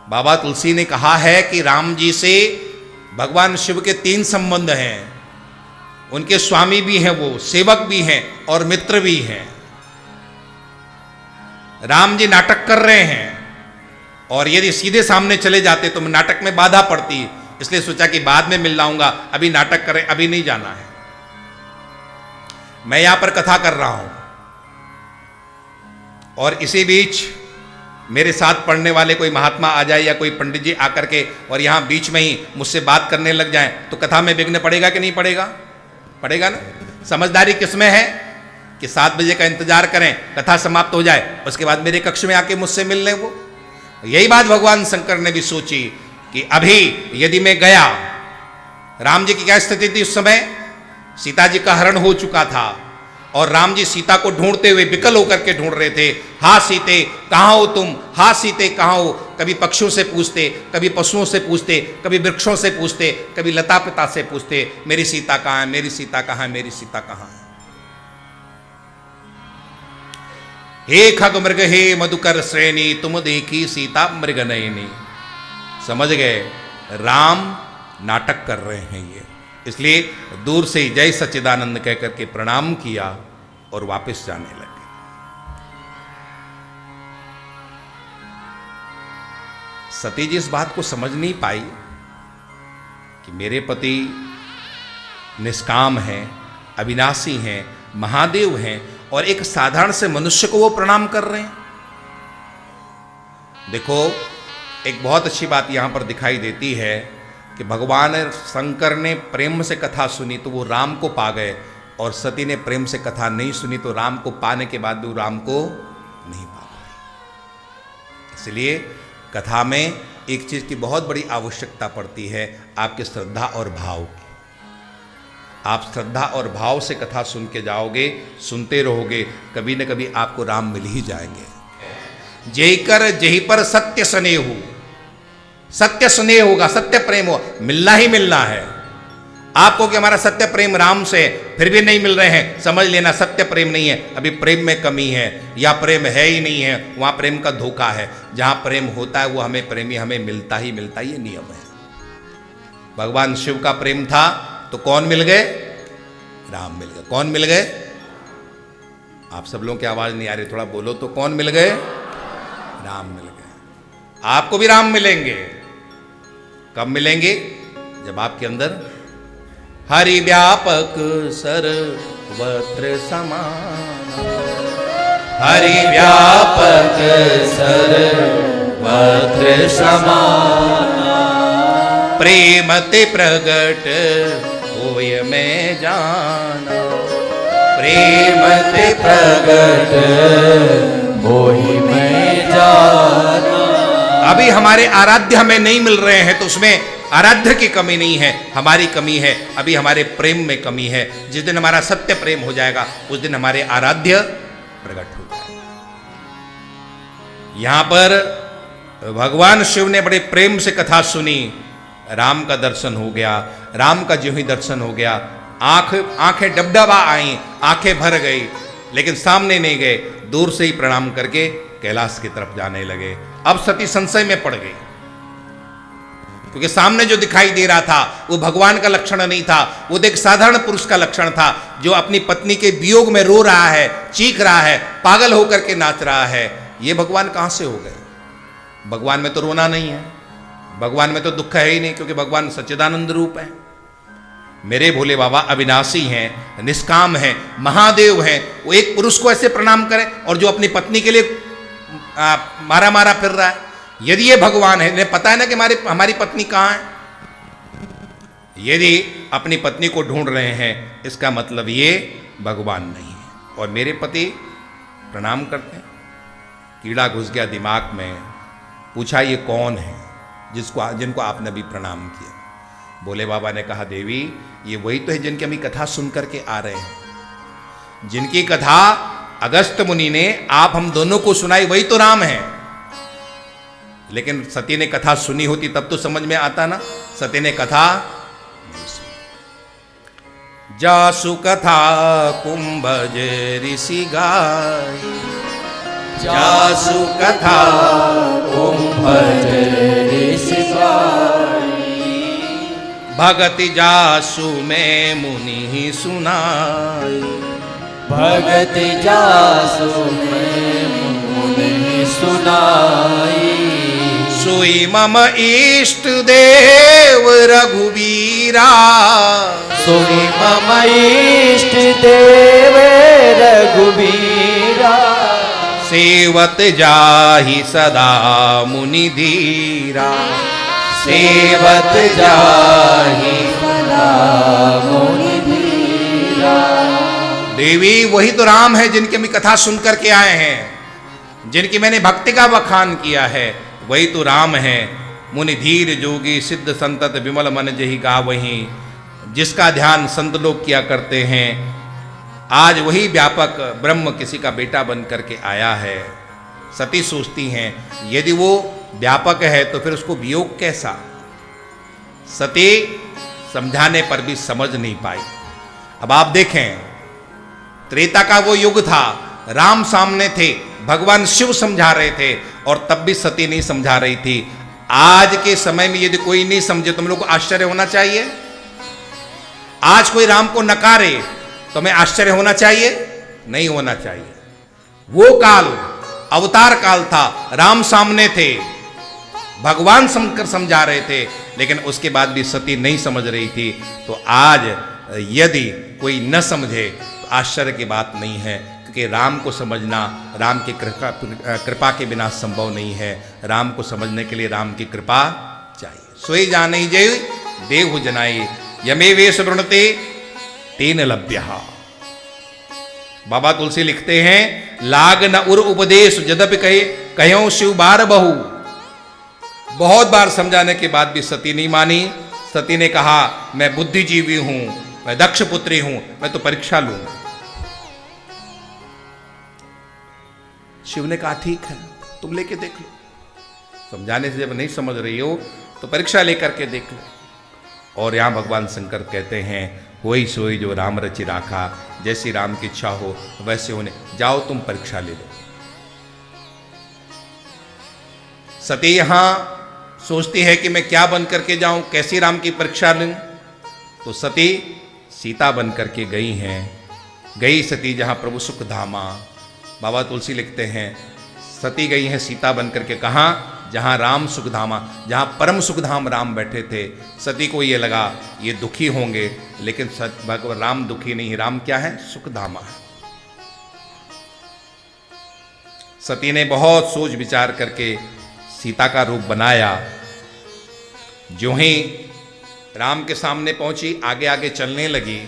बाबा तुलसी ने कहा है कि राम जी से भगवान शिव के 3 संबंध हैं। उनके स्वामी भी हैं, वो सेवक भी हैं और मित्र भी हैं। राम जी नाटक कर रहे हैं और यदि सीधे सामने चले जाते तो नाटक में बाधा पड़ती, इसलिए सोचा कि बाद में मिल लाऊंगा, अभी नाटक करें, अभी नहीं जाना है। मैं यहां पर कथा कर रहा हूं और इसी बीच मेरे साथ पढ़ने वाले कोई महात्मा आ जाए या कोई पंडित जी आकर के और यहां बीच में ही मुझसे बात करने लग जाएं तो कथा में विघ्न पड़ेगा कि नहीं पड़ेगा? पड़ेगा ना। समझदारी किसमें है कि 7 बजे का इंतजार करें, कथा समाप्त हो जाए, उसके बाद मेरे कक्ष में आके मुझसे मिल लें। वो यही बात भगवान शंकर ने भी सोची कि अभी यदि मैं गया, राम जी की क्या स्थिति थी उस समय? सीता जी का हरण हो चुका था और राम जी सीता को ढूंढते हुए विकल होकर के ढूंढ रहे थे। हा सीते कहाँ हो तुम, हा सीते कहाँ हो? कभी पक्षियों से पूछते, कभी पशुओं से पूछते, कभी वृक्षों से पूछते, कभी लता पिता से पूछते, मेरी सीता कहाँ है, मेरी सीता कहाँ है, मेरी सीता कहाँ है। हे खग मृग हे मधुकर श्रेणी, तुम देखी सीता मृग नयनी। समझ गए, राम नाटक कर रहे हैं ये, इसलिए दूर से ही जय सच्चिदानंद कहकर के प्रणाम किया और वापस जाने लगे। सती जी इस बात को समझ नहीं पाई कि मेरे पति निष्काम हैं, अविनाशी हैं, महादेव हैं और एक साधारण से मनुष्य को वो प्रणाम कर रहे हैं। देखो, एक बहुत अच्छी बात यहां पर दिखाई देती है कि भगवान शंकर ने प्रेम से कथा सुनी तो वो राम को पा गए और सती ने प्रेम से कथा नहीं सुनी तो राम को पाने के बाद भी वो राम को नहीं पा पाए। इसलिए कथा में एक चीज की बहुत बड़ी आवश्यकता पड़ती है, आपकी श्रद्धा और भाव की। आप श्रद्धा और भाव से कथा सुन के जाओगे, सुनते रहोगे, कभी न कभी आपको राम मिल ही जाएंगे। जय कर जही पर सत्य स्नेह, सत्य स्नेह होगा, सत्य प्रेम हो, मिलना ही मिलना है आपको। कि हमारा सत्य प्रेम राम से फिर भी नहीं मिल रहे हैं, समझ लेना सत्य प्रेम नहीं है, अभी प्रेम में कमी है या प्रेम है ही नहीं है, वहां प्रेम का धोखा है। जहां प्रेम होता है वो हमें प्रेमी हमें मिलता ही मिलता, ये नियम है। भगवान शिव का प्रेम था तो कौन मिल गए? राम मिल गए। कौन मिल गए? आप सब लोगों की आवाज नहीं आ रही, थोड़ा बोलो तो। कौन मिल गए? राम मिल गए। आपको भी राम मिलेंगे। कब मिलेंगे? जब आपके अंदर हरि व्यापक सर्वत्र समान, हरि व्यापक सर्वत्र समान, प्रेम ते प्रगट होय मैं जाना, प्रेम ते प्रगट होय मैं जाना। अभी हमारे आराध्य हमें नहीं मिल रहे हैं तो उसमें आराध्य की कमी नहीं है, हमारी कमी है, अभी हमारे प्रेम में कमी है। जिस दिन हमारा सत्य प्रेम हो जाएगा उस दिन हमारे आराध्य प्रकट हो जाएगा। यहां पर भगवान शिव ने बड़े प्रेम से कथा सुनी, राम का दर्शन हो गया। राम का जो ही दर्शन हो गया, आंखें डबडबा आई, आंखें भर गई, लेकिन सामने नहीं गए, दूर से ही प्रणाम करके कैलाश की तरफ जाने लगे। अब सती संशय में पड़ गई क्योंकि सामने जो दिखाई दे रहा था वो भगवान का लक्षण नहीं था, वो एक साधारण पुरुष का लक्षण था जो अपनी पत्नी के वियोग में रो रहा है, चीख रहा है, पागल होकर के नाच रहा है। ये भगवान कहां से हो गए? भगवान में तो रोना नहीं है, भगवान में तो दुख है ही नहीं, क्योंकि भगवान सच्चिदानंद रूप है। मेरे भोले बाबा अविनाशी हैं, निष्काम हैं, महादेव हैं। वो एक पुरुष को ऐसे प्रणाम करें और जो अपनी पत्नी के लिए मारा मारा फिर रहा है। यदि ये भगवान है, इन्हें पता है ना कि हमारी पत्नी कहाँ है। यदि अपनी पत्नी को ढूंढ रहे हैं इसका मतलब ये भगवान नहीं है। और मेरे पति प्रणाम करते हैं, कीड़ा घुस गया दिमाग में, पूछा ये कौन है जिनको आपने अभी प्रणाम किया? भोले बाबा ने कहा देवी ये वही तो है जिनकी हम कथा सुन करके आ रहे हैं, जिनकी कथा अगस्त मुनि ने आप हम दोनों को सुनाई, वही तो राम है। लेकिन सती ने कथा सुनी होती तब तो समझ में आता ना, सती ने कथा नहीं सुनी। जासु कथा कुंभज ऋषि गाय, जासु कथा तुम भजरे सिपाही। भगति जासु में मुनि सुनाई, भगति जासु में मुनि सुनाई। सोई मम इष्ट देव रघुबीरा, सोई मम इष्ट देव रघुबीरा। सेवत जाहि सदा मुनि धीरा, सेवत जाहि सदा मुनि धीरा। देवी वही तो राम है जिनकी हम कथा सुन करके आए हैं, जिनकी मैंने भक्ति का बखान किया है, वही तो राम है। मुनि धीर जोगी सिद्ध संतत विमल मन जहि गावहीं, जिसका ध्यान संत लोग किया करते हैं। आज वही व्यापक ब्रह्म किसी का बेटा बन करके आया है। सती सोचती हैं यदि वो व्यापक है तो फिर उसको वियोग कैसा। सती समझाने पर भी समझ नहीं पाई। अब आप देखें, त्रेता का वो युग था, राम सामने थे, भगवान शिव समझा रहे थे और तब भी सती नहीं समझा रही थी। आज के समय में यदि कोई नहीं समझे तो हम लोग को आश्चर्य होना चाहिए। आज कोई राम को नकारे तो हमें आश्चर्य होना चाहिए? नहीं होना चाहिए। वो काल अवतार काल था, राम सामने थे, भगवान समझा रहे थे, लेकिन उसके बाद भी सती नहीं समझ रही थी। तो आज यदि कोई न समझे तो आश्चर्य की बात नहीं है, क्योंकि राम को समझना राम की कृपा के बिना संभव नहीं है। राम को समझने के लिए राम की कृपा चाहिए। सोई जाने जय देव जनाई, यमे वेश वृणते तेन लभ्य। बाबा तुलसी लिखते हैं, लाग न उर उपदेश यद्यपि कहो शिव बार बहु। बहुत बार समझाने के बाद भी सती नहीं मानी। सती ने कहा, मैं बुद्धिजीवी हूं, मैं दक्ष पुत्री हूं, मैं तो परीक्षा लूंगा। शिव ने कहा, ठीक है, तुम लेके देख लो। समझाने से जब नहीं समझ रही हो तो परीक्षा लेकर के देख लो। और यहां भगवान शंकर कहते हैं, वही सोई जो राम रचि राखा, जैसी राम की इच्छा हो वैसे होने, जाओ तुम परीक्षा ले लो। सती यहां सोचती है कि मैं क्या बन करके जाऊं, कैसी राम की परीक्षा लूं। तो सती सीता बन करके गई हैं। गई सती जहां प्रभु सुख धामा। बाबा तुलसी लिखते हैं, सती गई हैं सीता बन करके, कहां? जहां राम सुखधामा, जहां परम सुखधाम राम बैठे थे। सती को ये लगा ये दुखी होंगे, लेकिन भगवान राम दुखी नहीं, राम क्या है? सुखधामा है। सती ने बहुत सोच विचार करके सीता का रूप बनाया। जो ही राम के सामने पहुंची, आगे आगे चलने लगी।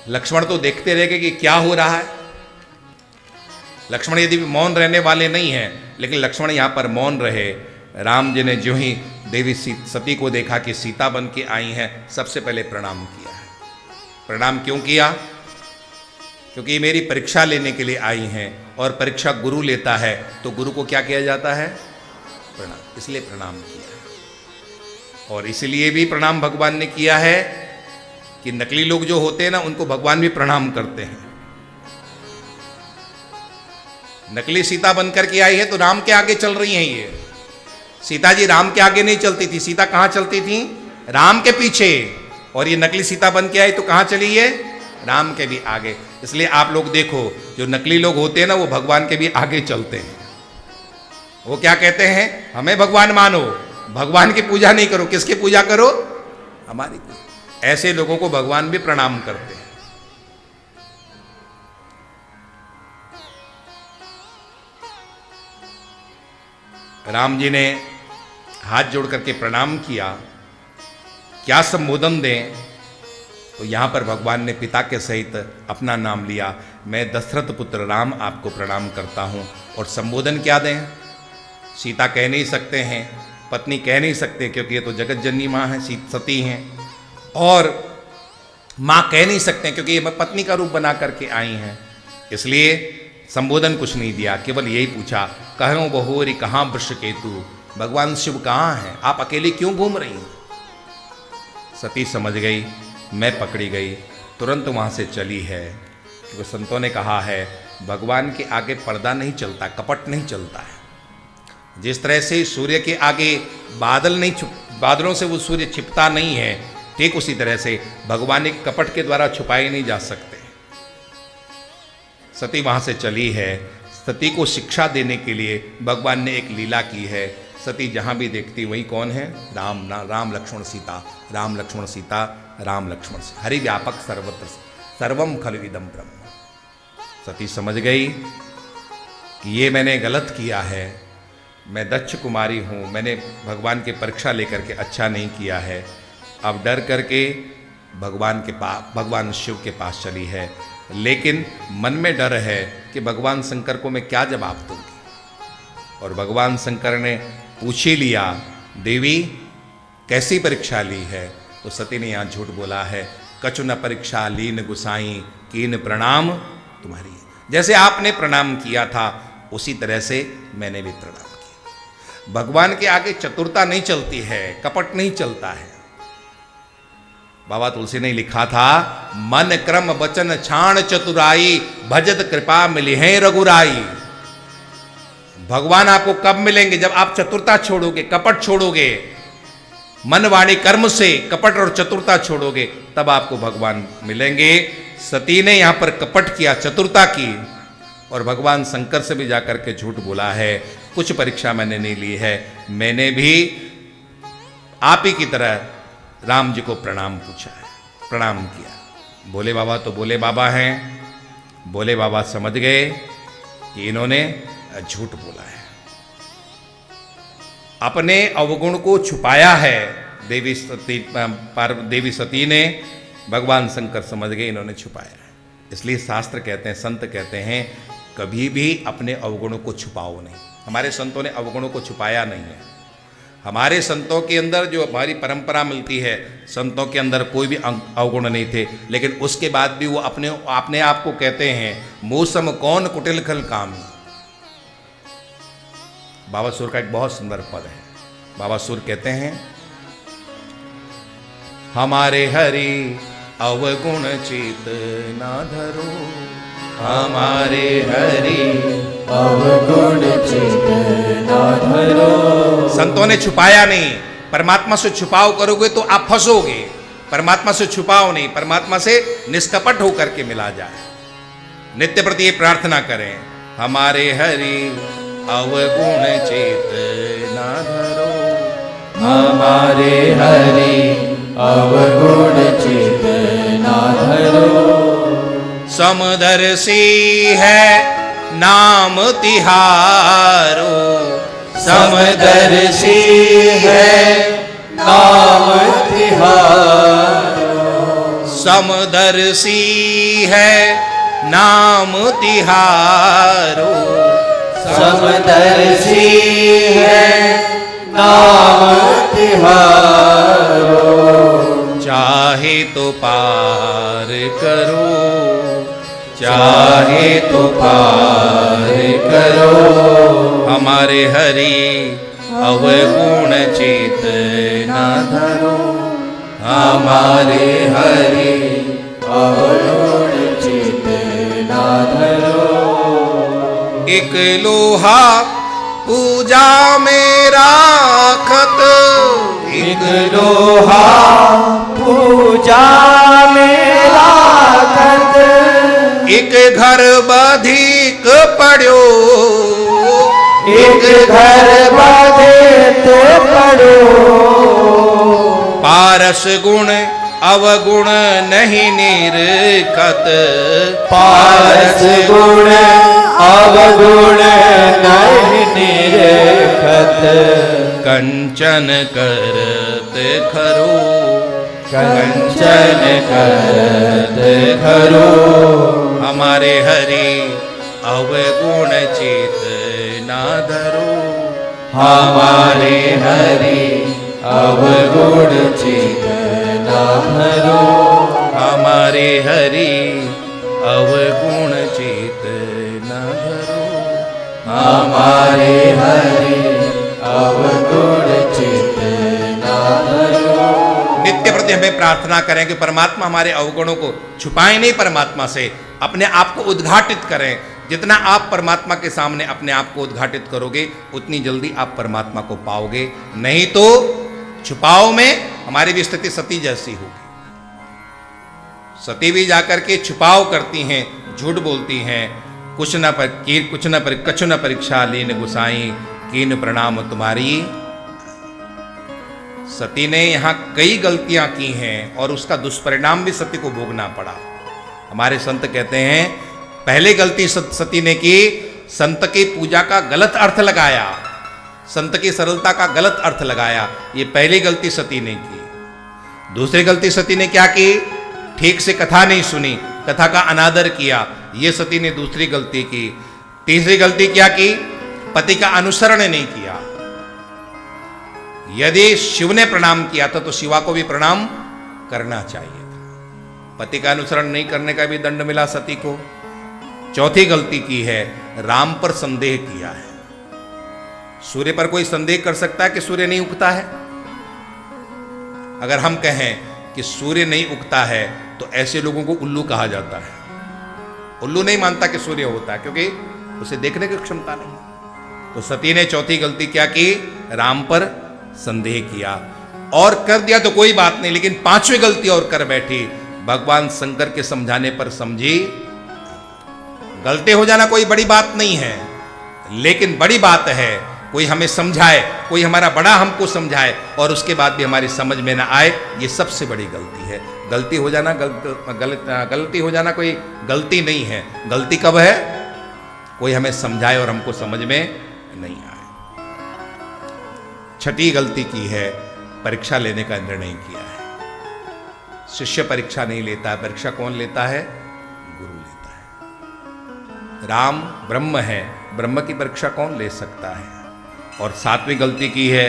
लक्ष्मण तो देखते रह गए कि क्या हो रहा है। लक्ष्मण यदि मौन रहने वाले नहीं हैं, लेकिन लक्ष्मण यहाँ पर मौन रहे। राम जी ने जो ही देवी सती को देखा कि सीता बन के आई हैं, सबसे पहले प्रणाम किया है। प्रणाम क्यों किया? क्योंकि मेरी परीक्षा लेने के लिए आई हैं, और परीक्षा गुरु लेता है तो गुरु को क्या किया जाता है? प्रणाम। इसलिए प्रणाम किया। और इसलिए भी प्रणाम भगवान ने किया है कि नकली लोग जो होते हैं ना, उनको भगवान भी प्रणाम करते हैं। नकली सीता बनकर के आई है तो राम के आगे चल रही हैं ये। सीता जी राम के आगे नहीं चलती थी। सीता कहाँ चलती थी? राम के पीछे। और ये नकली सीता बन के आई तो कहाँ चली है? राम के भी आगे। इसलिए आप लोग देखो, जो नकली लोग होते हैं ना, वो भगवान के भी आगे चलते हैं। वो क्या कहते हैं? हमें भगवान मानो, भगवान की पूजा नहीं करो। किसकी पूजा करो? हमारी पूजा। ऐसे लोगों को भगवान भी प्रणाम करते हैं। राम जी ने हाथ जोड़ करके प्रणाम किया। क्या संबोधन दें? तो यहाँ पर भगवान ने पिता के सहित अपना नाम लिया। मैं दशरथ पुत्र राम आपको प्रणाम करता हूँ। और संबोधन क्या दें? सीता कह नहीं सकते हैं, पत्नी कह नहीं सकते, क्योंकि ये तो जगत जननी माँ है, सती हैं। और माँ कह नहीं सकते क्योंकि ये पत्नी का रूप बना करके आई हैं। इसलिए संबोधन कुछ नहीं दिया, केवल यही पूछा, कहो बहोरी कहाँ वृषकेतु, भगवान शिव कहाँ हैं? आप अकेली क्यों घूम रही हैं? सती समझ गई, मैं पकड़ी गई, तुरंत वहाँ से चली है। क्योंकि संतों ने कहा है भगवान के आगे पर्दा नहीं चलता, कपट नहीं चलता है। जिस तरह से सूर्य के आगे बादलों से वो सूर्य छिपता नहीं है, ठीक उसी तरह से भगवान एक कपट के द्वारा छुपाए नहीं जा सकते। सती वहां से चली है, सती को शिक्षा देने के लिए भगवान ने एक लीला की है। सती जहां भी देखती वही कौन है? राम लक्ष्मण सीता, राम लक्ष्मण सीता, राम लक्ष्मण सीता, हरि व्यापक सर्वत्र सर्वम खलु इदं ब्रह्म। सती समझ गई कि ये मैंने गलत किया है, मैं दक्ष कुमारी हूँ, मैंने भगवान की परीक्षा लेकर के अच्छा नहीं किया है। अब डर करके भगवान शिव के पास चली है, लेकिन मन में डर है कि भगवान शंकर को मैं क्या जवाब दूंगी। और भगवान शंकर ने पूछ ही लिया, देवी कैसी परीक्षा ली है? तो सती ने यहाँ झूठ बोला है, कछु न परीक्षा लीन गुसाई, कीन प्रणाम तुम्हारी। जैसे आपने प्रणाम किया था उसी तरह से मैंने भी प्रणाम किया। भगवान के आगे चतुरता नहीं चलती है, कपट नहीं चलता है। बाबा तुलसी ने लिखा था, मन क्रम वचन छाण चतुराई, भजत कृपा मिली है रघुराई। भगवान आपको कब मिलेंगे? जब आप चतुरता छोड़ोगे, कपट छोड़ोगे, मन वाणी कर्म से कपट और चतुरता छोड़ोगे, तब आपको भगवान मिलेंगे। सती ने यहां पर कपट किया, चतुरता की, और भगवान शंकर से भी जाकर के झूठ बोला है, कुछ परीक्षा मैंने नहीं ली है, मैंने भी आप ही की तरह राम जी को प्रणाम पूछा है, प्रणाम किया। भोले बाबा तो भोले बाबा हैं, भोले बाबा समझ गए कि इन्होंने झूठ बोला है, अपने अवगुण को छुपाया है। देवी सती ने, भगवान शंकर समझ गए इन्होंने छुपाया है। इसलिए शास्त्र कहते हैं, संत कहते हैं, कभी भी अपने अवगुणों को छुपाओ नहीं। हमारे संतों ने अवगुणों को छुपाया नहीं है। हमारे संतों के अंदर जो हमारी परंपरा मिलती है, संतों के अंदर कोई भी अवगुण नहीं थे, लेकिन उसके बाद भी वो अपने आप को कहते हैं, मौसम कौन कुटिल खल कामी। बाबा सुर का एक बहुत सुंदर पद है। बाबा सुर कहते हैं, हमारे हरि अवगुण चित ना धरो, हमारे हरि अवगुण चित ना धरो। संतों ने छुपाया नहीं। परमात्मा से छुपाव करोगे तो आप फंसोगे। परमात्मा से छुपाओ नहीं, परमात्मा से निष्कपट होकर के मिला जाए। नित्य प्रति ये प्रार्थना करें, हमारे हरि अवगुण चित ना धरो, हमारे हरि अवगुण चित ना धरो। समदर्शी है नाम तिहारो, समदर्शी है नाम तिहारो। समदर्शी है नाम तिहारो, समदर्शी है नाम तिहारो। चाहे तो पार करो, चाहे तो पार करो। हमारे हरि अवगुण चित ना धरो, हमारे हरि अवगुण चित ना धरो। एक लोहा पूजा में राखत, एक लोहा पूजा में राखत। एक घर बधिक पड़ो, एक घर बाधित पड़ो। पारस गुण अवगुण नहीं निरखत, पारस गुण अवगुण नहीं निरखत। कंचन करत खरो, कंचन करत खरो। हमारे हरि अवगुण चित ना धरो, हमारे हरि अवगुण चित ना धरो। हमारे हरि अवगुण चित ना धरो, हमारे हरि अवगुण चित ना धरो। नित्य प्रति हमें प्रार्थना करें कि परमात्मा हमारे अवगुणों को छुपाएं नहीं, परमात्मा से अपने आप को उद्घाटित करें। जितना आप परमात्मा के सामने अपने आप को उद्घाटित करोगे उतनी जल्दी आप परमात्मा को पाओगे, नहीं तो छुपाव में हमारी भी स्थिति सती जैसी होगी। सती भी जाकर के छुपाव करती हैं, झूठ बोलती हैं, कुछ न परीक्षा लीन गुसाई कीन प्रणाम तुम्हारी। सती ने यहां कई गलतियां की हैं और उसका दुष्परिणाम भी सती को भोगना पड़ा। हमारे संत कहते हैं पहले गलती सती ने की, संत की पूजा का गलत अर्थ लगाया, संत की सरलता का गलत अर्थ लगाया, ये पहली गलती सती ने की। दूसरी गलती सती ने क्या की, ठीक से कथा नहीं सुनी, कथा का अनादर किया, ये सती ने दूसरी गलती की। तीसरी गलती क्या की, पति का अनुसरण नहीं किया। यदि शिव ने प्रणाम किया था तो शिवा को भी प्रणाम करना चाहिए था। पति का अनुसरण नहीं करने का भी दंड मिला सती को। चौथी गलती की है, राम पर संदेह किया है। सूर्य पर कोई संदेह कर सकता है कि सूर्य नहीं उगता है? अगर हम कहें कि सूर्य नहीं उगता है तो ऐसे लोगों को उल्लू कहा जाता है। उल्लू नहीं मानता कि सूर्य होता है क्योंकि उसे देखने की क्षमता नहीं। तो सती ने चौथी गलती क्या की, राम पर संदेह किया। और कर दिया तो कोई बात नहीं, लेकिन पांचवी गलती और कर बैठी, भगवान शंकर के समझाने पर समझी। गलती हो जाना कोई बड़ी बात नहीं है, लेकिन बड़ी बात है कोई हमें समझाए, कोई हमारा बड़ा हमको समझाए और उसके बाद भी हमारी समझ में ना आए, ये सबसे बड़ी गलती है। गलती हो जाना गलती हो जाना कोई गलती नहीं है। गलती कब है, कोई हमें समझाए और हमको समझ में नहीं आए। छठी गलती की है, परीक्षा लेने का निर्णय किया है। शिष्य परीक्षा नहीं लेता है, परीक्षा कौन लेता है, गुरु लेता है। राम ब्रह्म है, ब्रह्म की परीक्षा कौन ले सकता है। और सातवीं गलती की है,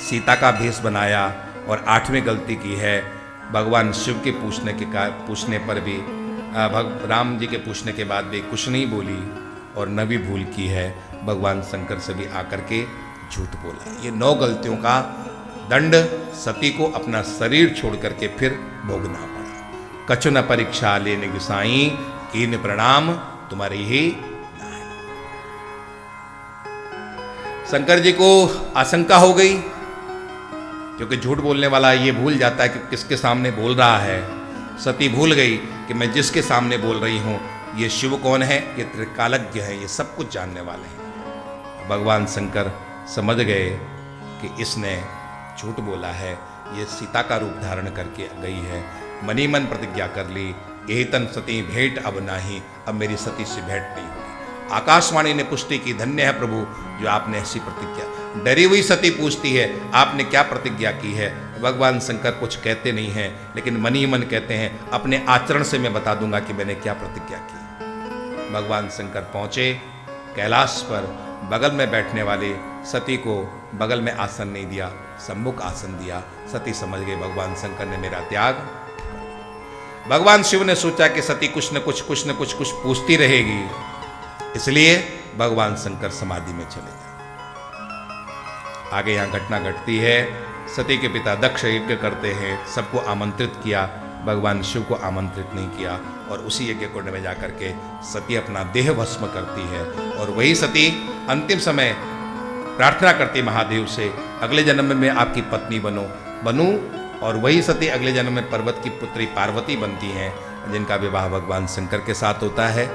सीता का भेष बनाया। और आठवीं गलती की है, भगवान शिव के पूछने पर भी राम जी के पूछने के बाद भी कुछ नहीं बोली और न भी भूल की है, भगवान शंकर से भी आकर के झूठ बोला। ये 9 गलतियों का दंड सती को अपना शरीर छोड़ करके फिर भोगना पड़ा। कछु न परीक्षा लेने गुसाई कीन प्रणाम तुम्हारी ही। शंकर जी को आशंका हो गई, क्योंकि झूठ बोलने वाला ये भूल जाता है कि किसके सामने बोल रहा है। सती भूल गई कि मैं जिसके सामने बोल रही हूं ये शिव कौन है, ये त्रिकालज्ञ है, ये सब कुछ जानने वाले हैं। भगवान शंकर समझ गए कि इसने झूठ बोला है, ये सीता का रूप धारण करके गई है। मनी मन प्रतिज्ञा कर ली, यही तन सती भेंट अब नाही, अब मेरी सती से भेंट नहीं होगी। आकाशवाणी ने पुष्टि की, धन्य है प्रभु जो आपने ऐसी प्रतिज्ञा। डरी हुई सती पूछती है, आपने क्या प्रतिज्ञा की है। भगवान शंकर कुछ कहते नहीं हैं, लेकिन मनी मन कहते हैं, अपने आचरण से मैं बता दूंगा कि मैंने क्या प्रतिज्ञा की। भगवान शंकर पहुंचे कैलाश पर, बगल में बैठने वाले सती को बगल में आसन नहीं दिया, सम्मुख आसन दिया। सती समझ गई भगवान शंकर ने मेरा त्याग। भगवान शिव ने सोचा कि सती कुछ न कुछ पूछती रहेगी, इसलिए भगवान शंकर समाधि में चले गए। आगे यहां घटना घटती है, सती के पिता दक्ष यज्ञ करते हैं, सबको आमंत्रित किया, भगवान शिव को आमंत्रित नहीं किया। और उसी यज्ञ कुंड में जाकर के सती अपना देह भस्म करती है। और वही सती अंतिम समय प्रार्थना करती महादेव से, अगले जन्म में आपकी पत्नी बनूं। और वही सती अगले जन्म में पर्वत की पुत्री पार्वती बनती हैं, जिनका विवाह भगवान शंकर के साथ होता है।